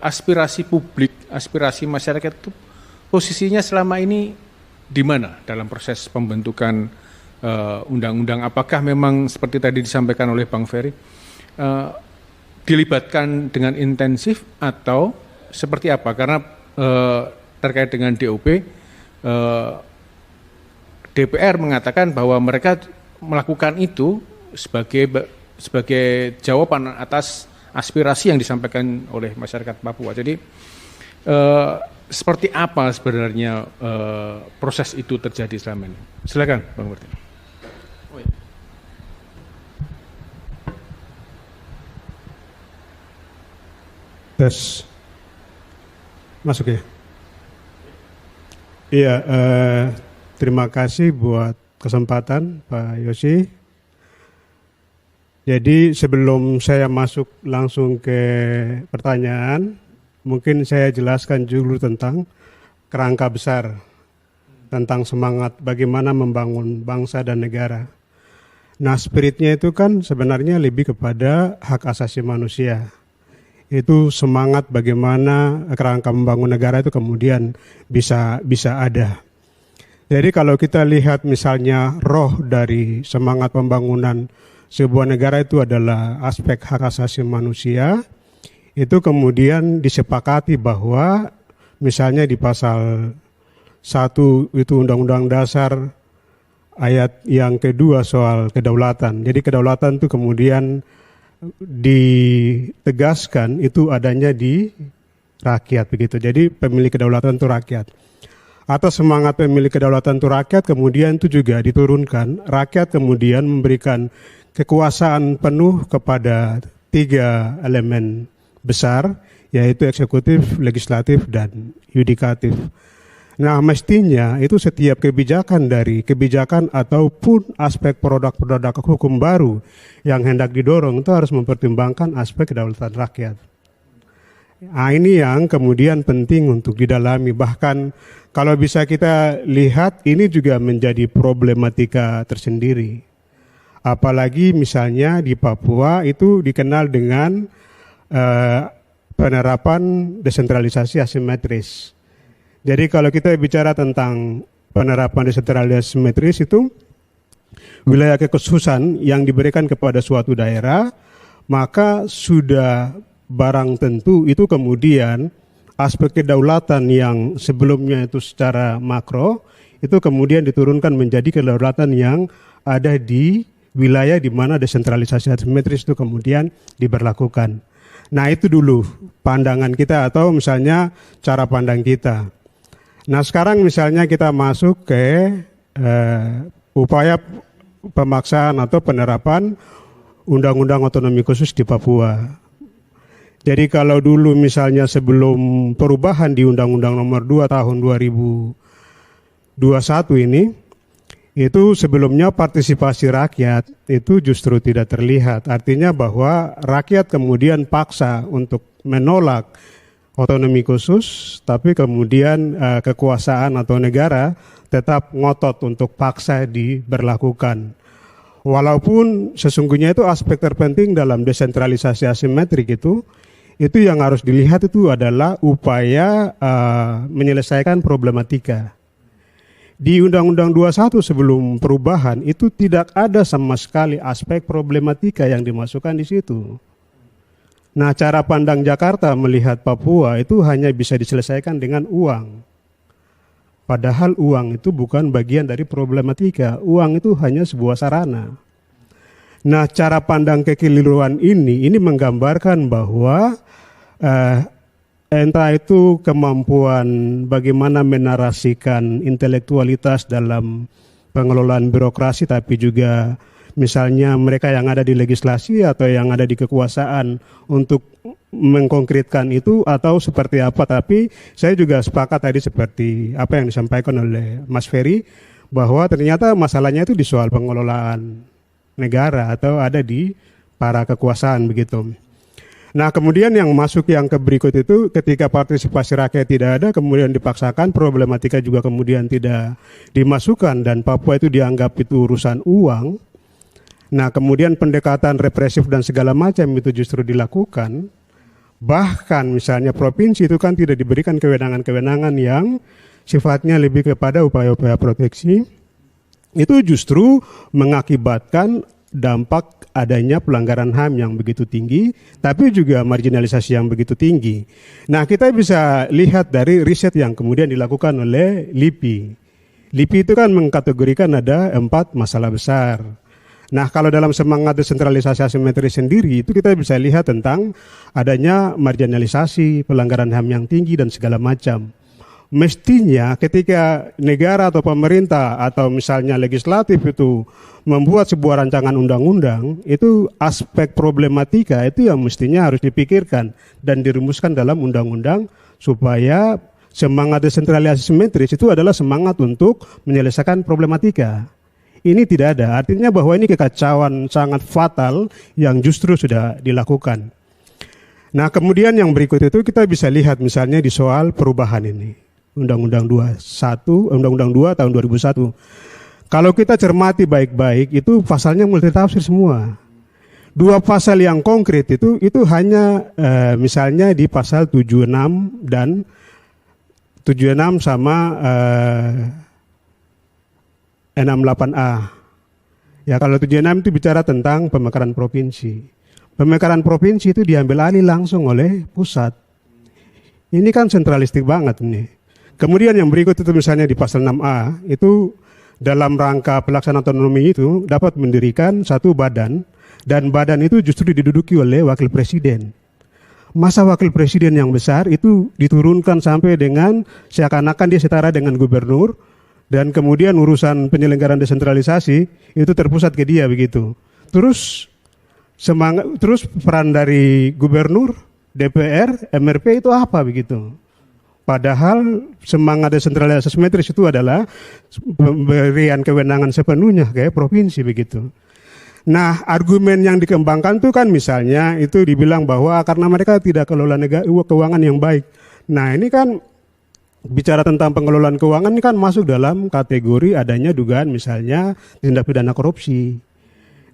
aspirasi publik, aspirasi masyarakat itu posisinya selama ini di mana dalam proses pembentukan undang-undang? Apakah memang seperti tadi disampaikan oleh Bang Ferry, dilibatkan dengan intensif atau seperti apa? Karena terkait dengan DOP, DPR mengatakan bahwa mereka melakukan itu sebagai jawaban atas aspirasi yang disampaikan oleh masyarakat Papua. Jadi seperti apa sebenarnya proses itu terjadi selama ini? Silakan, Bang Martin. Tes, masuk ya. Iya, terima kasih buat kesempatan Pak Yosi. Jadi sebelum saya masuk langsung ke pertanyaan, mungkin saya jelaskan dulu tentang kerangka besar, tentang semangat bagaimana membangun bangsa dan negara. Nah, spiritnya itu kan sebenarnya lebih kepada hak asasi manusia. Itu semangat bagaimana kerangka membangun negara itu kemudian bisa ada. Jadi kalau kita lihat misalnya roh dari semangat pembangunan sebuah negara itu adalah aspek hak asasi manusia, itu kemudian disepakati bahwa misalnya di pasal 1 itu Undang-Undang Dasar ayat yang kedua soal kedaulatan. Jadi kedaulatan itu kemudian ditegaskan itu adanya di rakyat begitu. Jadi pemilik kedaulatan itu rakyat. Atas semangat pemilik kedaulatan itu rakyat kemudian itu juga diturunkan. Rakyat kemudian memberikan kekuasaan penuh kepada 3 elemen besar, yaitu eksekutif, legislatif, dan yudikatif. Nah, mestinya itu setiap kebijakan ataupun aspek produk-produk hukum baru yang hendak didorong itu harus mempertimbangkan aspek kedaulatan rakyat. Nah, ini yang kemudian penting untuk didalami. Bahkan kalau bisa kita lihat ini juga menjadi problematika tersendiri. Apalagi misalnya di Papua itu dikenal dengan penerapan desentralisasi asimetris. Jadi kalau kita bicara tentang penerapan desentralisasi asimetris itu wilayah kekhususan yang diberikan kepada suatu daerah, maka sudah barang tentu itu kemudian aspek kedaulatan yang sebelumnya itu secara makro, itu kemudian diturunkan menjadi kedaulatan yang ada di wilayah di mana desentralisasi asimetris itu kemudian diberlakukan. Nah, itu dulu pandangan kita atau misalnya cara pandang kita. Nah, sekarang misalnya kita masuk ke upaya pemaksaan atau penerapan Undang-Undang Otonomi Khusus di Papua. Jadi kalau dulu misalnya sebelum perubahan di Undang-Undang Nomor 2 Tahun 2021 ini, itu sebelumnya partisipasi rakyat itu justru tidak terlihat. Artinya bahwa rakyat kemudian paksa untuk menolak otonomi khusus, tapi kemudian kekuasaan atau negara tetap ngotot untuk paksa diberlakukan. Walaupun sesungguhnya itu aspek terpenting dalam desentralisasi asimetrik itu yang harus dilihat itu adalah upaya menyelesaikan problematika. Di Undang-Undang 21 sebelum perubahan itu tidak ada sama sekali aspek problematika yang dimasukkan di situ. Nah, cara pandang Jakarta melihat Papua itu hanya bisa diselesaikan dengan uang. Padahal uang itu bukan bagian dari problematika, uang itu hanya sebuah sarana. Nah, cara pandang kekeliruan ini menggambarkan bahwa entah itu kemampuan bagaimana menarasikan intelektualitas dalam pengelolaan birokrasi, tapi juga misalnya mereka yang ada di legislasi atau yang ada di kekuasaan untuk mengkonkretkan itu atau seperti apa. Tapi saya juga sepakat tadi seperti apa yang disampaikan oleh Mas Ferry, bahwa ternyata masalahnya itu di soal pengelolaan negara atau ada di para kekuasaan begitu. Nah, kemudian yang masuk yang ke berikut itu ketika partisipasi rakyat tidak ada, kemudian dipaksakan, problematika juga kemudian tidak dimasukkan dan Papua itu dianggap itu urusan uang. Nah, kemudian pendekatan represif dan segala macam itu justru dilakukan. Bahkan misalnya provinsi itu kan tidak diberikan kewenangan-kewenangan yang sifatnya lebih kepada upaya-upaya proteksi, itu justru mengakibatkan dampak adanya pelanggaran HAM yang begitu tinggi, tapi juga marginalisasi yang begitu tinggi. Nah, kita bisa lihat dari riset yang kemudian dilakukan oleh LIPI. LIPI itu kan mengkategorikan ada 4 masalah besar. Nah, kalau dalam semangat desentralisasi asimetris sendiri, itu kita bisa lihat tentang adanya marginalisasi, pelanggaran HAM yang tinggi, dan segala macam. Mestinya ketika negara atau pemerintah atau misalnya legislatif itu membuat sebuah rancangan undang-undang, itu aspek problematika itu yang mestinya harus dipikirkan dan dirumuskan dalam undang-undang supaya semangat desentralisasi simetris itu adalah semangat untuk menyelesaikan problematika. Ini tidak ada, artinya bahwa ini kekacauan sangat fatal yang justru sudah dilakukan. Nah, kemudian yang berikut itu kita bisa lihat misalnya di soal perubahan ini. Undang-Undang 2 tahun 2001. Kalau kita cermati baik-baik itu pasalnya multitafsir semua. 2 pasal yang konkret itu hanya misalnya di pasal 76 dan 76 sama 68A. Ya, kalau 76 itu bicara tentang pemekaran provinsi. Pemekaran provinsi itu diambil alih langsung oleh pusat. Ini kan sentralistik banget nih. Kemudian yang berikut itu misalnya di pasal 6A, itu dalam rangka pelaksanaan otonomi itu dapat mendirikan satu badan, dan badan itu justru diduduki oleh wakil presiden. Masa wakil presiden yang besar itu diturunkan sampai dengan seakan-akan dia setara dengan gubernur, dan kemudian urusan penyelenggaraan desentralisasi itu terpusat ke dia begitu. Terus peran dari gubernur, DPR, MRP itu apa begitu? Padahal semangat desentralisasi simetris itu adalah pemberian kewenangan sepenuhnya ke provinsi begitu. Nah, argumen yang dikembangkan itu kan misalnya itu dibilang bahwa karena mereka tidak kelola keuangan yang baik. Nah, ini kan bicara tentang pengelolaan keuangan ini kan masuk dalam kategori adanya dugaan misalnya tindak pidana korupsi.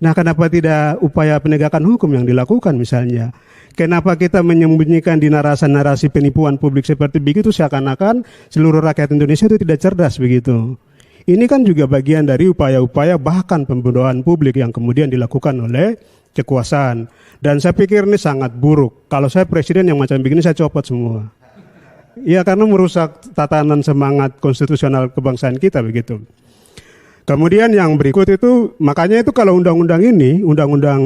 Nah, kenapa tidak upaya penegakan hukum yang dilakukan misalnya? Kenapa kita menyembunyikan di narasi-narasi penipuan publik seperti begitu seakan-akan seluruh rakyat Indonesia itu tidak cerdas begitu. Ini kan juga bagian dari upaya-upaya bahkan pembodohan publik yang kemudian dilakukan oleh kekuasaan. Dan saya pikir ini sangat buruk. Kalau saya presiden yang macam begini saya copot semua. Ya, karena merusak tatanan semangat konstitusional kebangsaan kita begitu. Kemudian yang berikut itu, makanya itu kalau undang-undang ini, Undang-Undang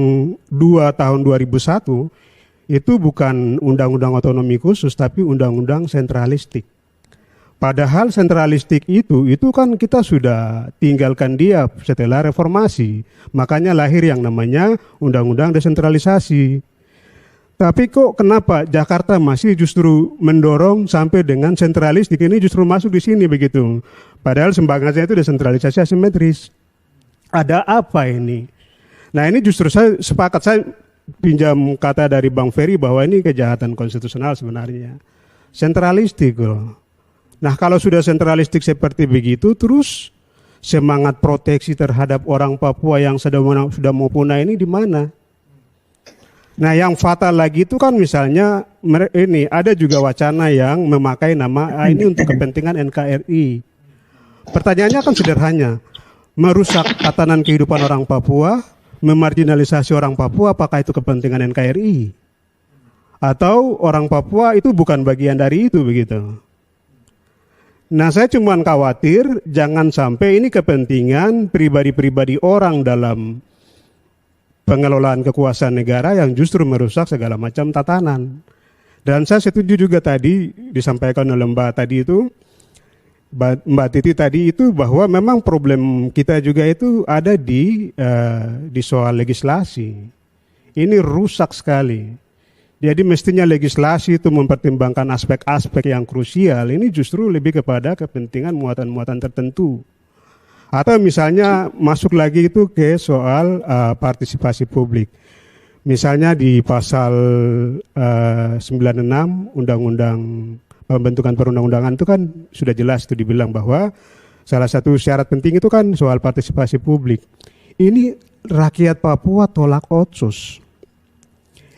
2 tahun 2001, itu bukan undang-undang otonomi khusus, tapi undang-undang sentralistik. Padahal sentralistik itu kan kita sudah tinggalkan dia setelah reformasi. Makanya lahir yang namanya undang-undang desentralisasi. Tapi kok kenapa Jakarta masih justru mendorong sampai dengan sentralistik ini justru masuk di sini begitu. Padahal semangatnya itu desentralisasi asimetris. Ada apa ini? Nah, ini justru saya pinjam kata dari Bang Ferry bahwa ini kejahatan konstitusional sebenarnya. Sentralistik loh. Nah, kalau sudah sentralistik seperti begitu, terus semangat proteksi terhadap orang Papua yang sudah mau punah ini di mana? Nah, yang fatal lagi itu kan misalnya ini ada juga wacana yang memakai nama ini untuk kepentingan NKRI. Pertanyaannya kan sederhana. Merusak tatanan kehidupan orang Papua, memarginalisasi orang Papua, apakah itu kepentingan NKRI? Atau orang Papua itu bukan bagian dari itu begitu? Nah, saya cuma khawatir jangan sampai ini kepentingan pribadi-pribadi orang dalam pengelolaan kekuasaan negara yang justru merusak segala macam tatanan. Dan saya setuju juga tadi disampaikan oleh Mbak tadi itu, Mbak Titi tadi itu bahwa memang problem kita juga itu ada di soal legislasi. Ini rusak sekali. Jadi mestinya legislasi itu mempertimbangkan aspek-aspek yang krusial. Ini justru lebih kepada kepentingan muatan-muatan tertentu. Atau misalnya masuk lagi itu ke soal partisipasi publik. Misalnya di pasal 96 Undang-Undang Pembentukan Perundang-undangan itu kan sudah jelas itu dibilang bahwa salah satu syarat penting itu kan soal partisipasi publik. Ini rakyat Papua tolak otsus.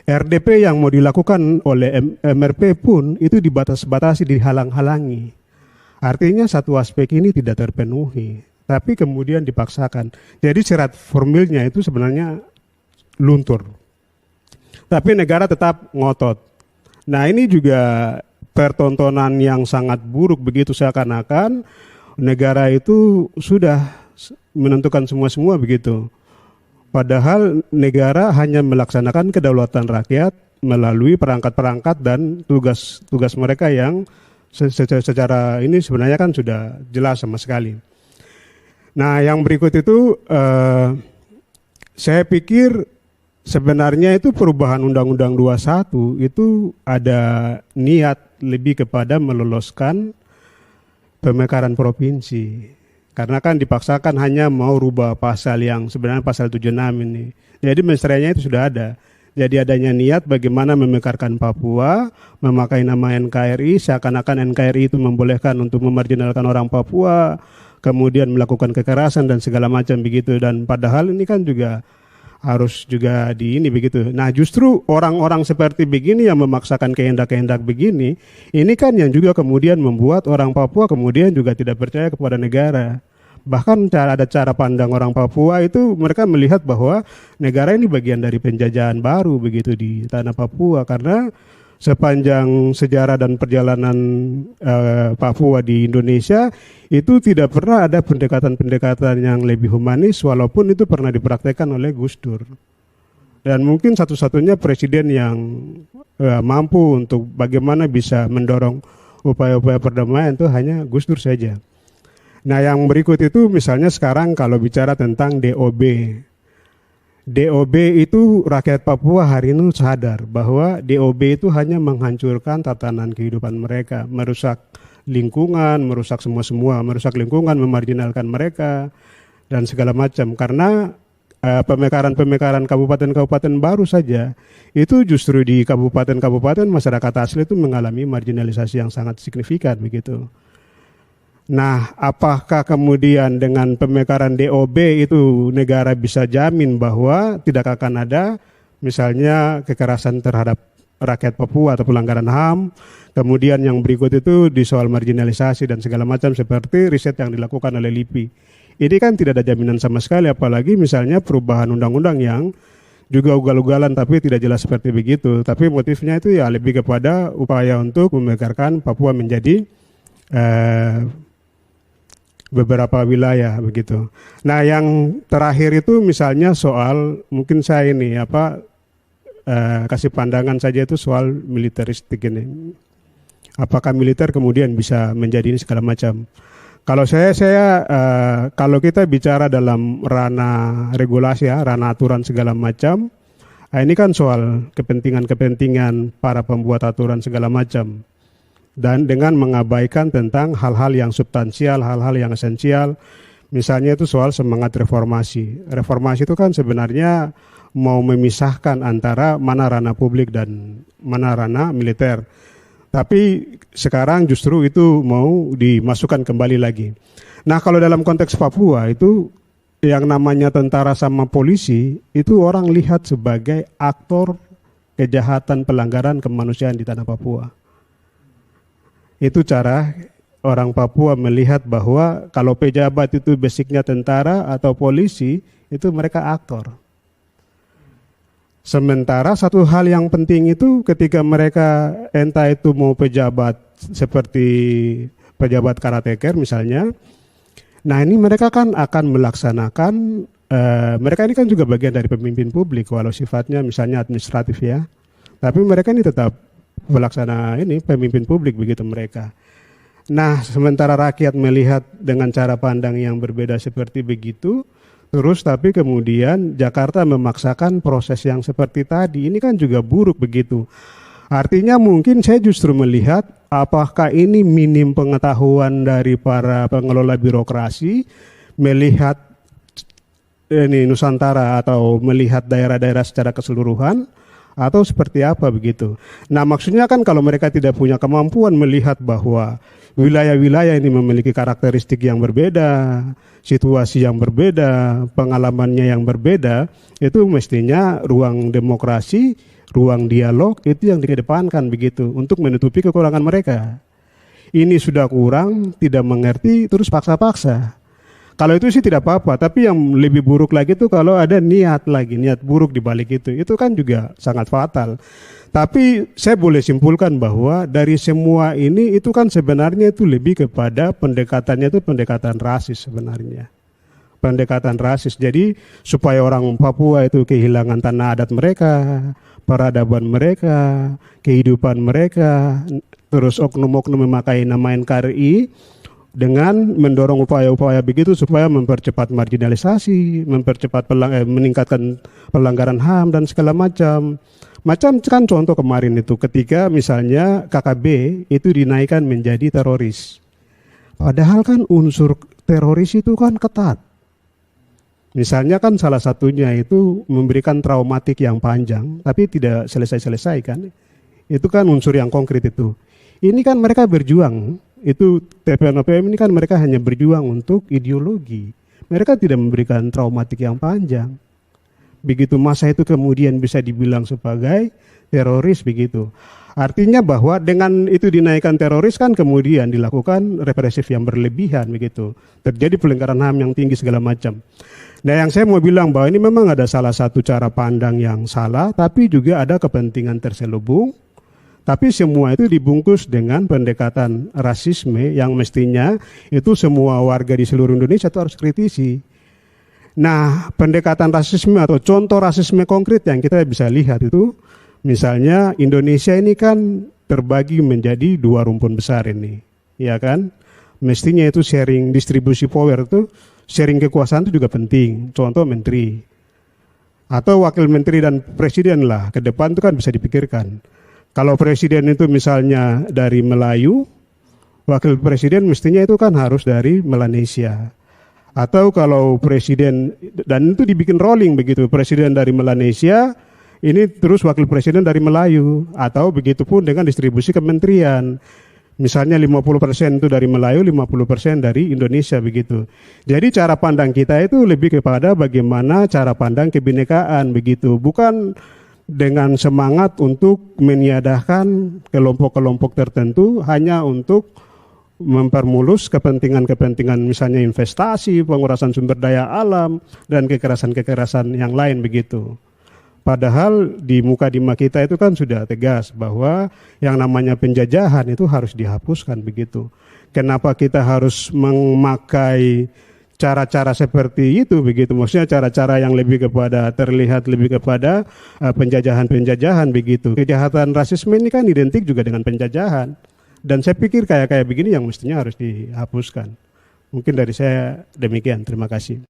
RDP yang mau dilakukan oleh MRP pun itu dibatas-batasi, dihalang-halangi. Artinya satu aspek ini tidak terpenuhi, tapi kemudian dipaksakan. Jadi syarat formilnya itu sebenarnya luntur. Tapi negara tetap ngotot. Nah ini juga pertontonan yang sangat buruk begitu, seakan-akan negara itu sudah menentukan semua begitu. Padahal negara hanya melaksanakan kedaulatan rakyat melalui perangkat-perangkat dan tugas-tugas mereka yang secara ini sebenarnya kan sudah jelas sama sekali. Nah yang berikut itu saya pikir sebenarnya itu perubahan Undang-Undang 21 itu ada niat lebih kepada meloloskan pemekaran provinsi. Karena kan dipaksakan hanya mau rubah pasal yang sebenarnya pasal 76 ini. Jadi menstrenya itu sudah ada. Jadi adanya niat bagaimana memekarkan Papua, memakai nama NKRI, seakan-akan NKRI itu membolehkan untuk memarginalkan orang Papua, kemudian melakukan kekerasan dan segala macam begitu. Dan padahal ini kan juga harus juga begitu. Nah justru orang-orang seperti begini yang memaksakan kehendak-kehendak begini, ini kan yang juga kemudian membuat orang Papua kemudian juga tidak percaya kepada negara. Bahkan ada cara pandang orang Papua itu mereka melihat bahwa negara ini bagian dari penjajahan baru begitu di tanah Papua, karena sepanjang sejarah dan perjalanan Papua di Indonesia itu tidak pernah ada pendekatan-pendekatan yang lebih humanis, walaupun itu pernah dipraktekkan oleh Gus Dur. Dan mungkin satu-satunya presiden yang mampu untuk bagaimana bisa mendorong upaya-upaya perdamaian itu hanya Gus Dur saja. Nah yang berikut itu misalnya sekarang kalau bicara tentang DOB. DOB itu rakyat Papua hari ini sadar bahwa DOB itu hanya menghancurkan tatanan kehidupan mereka, merusak lingkungan, merusak semua, merusak lingkungan, memarginalkan mereka dan segala macam. Karena pemekaran kabupaten-kabupaten baru saja itu justru di kabupaten-kabupaten masyarakat asli itu mengalami marginalisasi yang sangat signifikan begitu. Nah, apakah kemudian dengan pemekaran DOB itu negara bisa jamin bahwa tidak akan ada misalnya kekerasan terhadap rakyat Papua atau pelanggaran HAM? Kemudian yang berikut itu di soal marginalisasi dan segala macam seperti riset yang dilakukan oleh LIPI. Ini kan tidak ada jaminan sama sekali, apalagi misalnya perubahan undang-undang yang juga ugal-ugalan tapi tidak jelas seperti begitu. Tapi motifnya itu ya lebih kepada upaya untuk memekarkan Papua menjadi beberapa wilayah begitu. Nah yang terakhir itu misalnya soal mungkin saya ini kasih pandangan saja itu soal militeristik ini. Apakah militer kemudian bisa menjadi ini segala macam? Kalau saya kalau kita bicara dalam ranah regulasi ya, ranah aturan segala macam, ini kan soal kepentingan para pembuat aturan segala macam. Dan dengan mengabaikan tentang hal-hal yang substansial, hal-hal yang esensial, misalnya itu soal semangat reformasi. Reformasi itu kan sebenarnya mau memisahkan antara mana ranah publik dan mana ranah militer. Tapi sekarang justru itu mau dimasukkan kembali lagi. Nah kalau dalam konteks Papua itu yang namanya tentara sama polisi itu orang lihat sebagai aktor kejahatan pelanggaran kemanusiaan di tanah Papua. Itu cara orang Papua melihat bahwa kalau pejabat itu basicnya tentara atau polisi, itu mereka aktor. Sementara satu hal yang penting itu ketika mereka entah itu mau pejabat seperti pejabat karateker misalnya, nah ini mereka kan akan melaksanakan, mereka ini kan juga bagian dari pemimpin publik walau sifatnya misalnya administratif ya, tapi mereka ini tetap pelaksana ini pemimpin publik begitu mereka. Nah, sementara rakyat melihat dengan cara pandang yang berbeda seperti begitu, terus tapi kemudian Jakarta memaksakan proses yang seperti tadi, ini kan juga buruk begitu. Artinya mungkin saya justru melihat apakah ini minim pengetahuan dari para pengelola birokrasi melihat ini Nusantara atau melihat daerah-daerah secara keseluruhan, atau seperti apa begitu. Nah, maksudnya kan kalau mereka tidak punya kemampuan melihat bahwa wilayah-wilayah ini memiliki karakteristik yang berbeda, situasi yang berbeda, pengalamannya yang berbeda, itu mestinya ruang demokrasi, ruang dialog itu yang dikedepankan begitu untuk menutupi kekurangan mereka. Ini sudah kurang, tidak mengerti, terus paksa-paksa. Kalau itu sih tidak apa-apa, tapi yang lebih buruk lagi itu kalau ada niat buruk di balik itu kan juga sangat fatal. Tapi saya boleh simpulkan bahwa dari semua ini itu kan sebenarnya itu lebih kepada pendekatannya itu pendekatan rasis sebenarnya. Pendekatan rasis, jadi supaya orang Papua itu kehilangan tanah adat mereka, peradaban mereka, kehidupan mereka, terus oknum-oknum memakai nama NKRI, dengan mendorong upaya-upaya begitu supaya mempercepat marginalisasi, meningkatkan pelanggaran HAM dan segala macam. Macam kan contoh kemarin itu ketika misalnya KKB itu dinaikkan menjadi teroris. Padahal kan unsur teroris itu kan ketat. Misalnya kan salah satunya itu memberikan traumatik yang panjang, tapi tidak selesai-selesai kan. Itu kan unsur yang konkret itu. Ini kan mereka berjuang. Itu TPNOPM ini kan mereka hanya berjuang untuk ideologi. Mereka tidak memberikan traumatik yang panjang. Begitu masa itu kemudian bisa dibilang sebagai teroris begitu. Artinya bahwa dengan itu dinaikkan teroris kan kemudian dilakukan represif yang berlebihan begitu. Terjadi pelanggaran HAM yang tinggi segala macam. Nah, yang saya mau bilang bahwa ini memang ada salah satu cara pandang yang salah, tapi juga ada kepentingan terselubung. Tapi semua itu dibungkus dengan pendekatan rasisme yang mestinya itu semua warga di seluruh Indonesia itu harus kritisi. Nah, pendekatan rasisme atau contoh rasisme konkret yang kita bisa lihat itu, misalnya Indonesia ini kan terbagi menjadi dua rumpun besar ini, ya kan? Mestinya itu sharing distribusi power itu, sharing kekuasaan itu juga penting. Contoh menteri atau wakil menteri dan presiden lah ke depan itu kan bisa dipikirkan. Kalau presiden itu misalnya dari Melayu, wakil presiden mestinya itu kan harus dari Melanesia. Atau kalau presiden, dan itu dibikin rolling begitu, presiden dari Melanesia, ini terus wakil presiden dari Melayu. Atau begitupun dengan distribusi kementerian. Misalnya 50% itu dari Melayu, 50% dari Indonesia begitu. Jadi cara pandang kita itu lebih kepada bagaimana cara pandang kebinekaan begitu. Bukan dengan semangat untuk meniadakan kelompok-kelompok tertentu hanya untuk mempermulus kepentingan-kepentingan misalnya investasi, pengurasan sumber daya alam, dan kekerasan-kekerasan yang lain begitu. Padahal di Mukadimah kita itu kan sudah tegas bahwa yang namanya penjajahan itu harus dihapuskan begitu. Kenapa kita harus memakai cara-cara seperti itu begitu, maksudnya cara-cara yang lebih kepada terlihat lebih kepada penjajahan-penjajahan begitu. Kejahatan rasisme ini kan identik juga dengan penjajahan, dan saya pikir kayak begini yang mestinya harus dihapuskan. Mungkin dari saya demikian, terima kasih.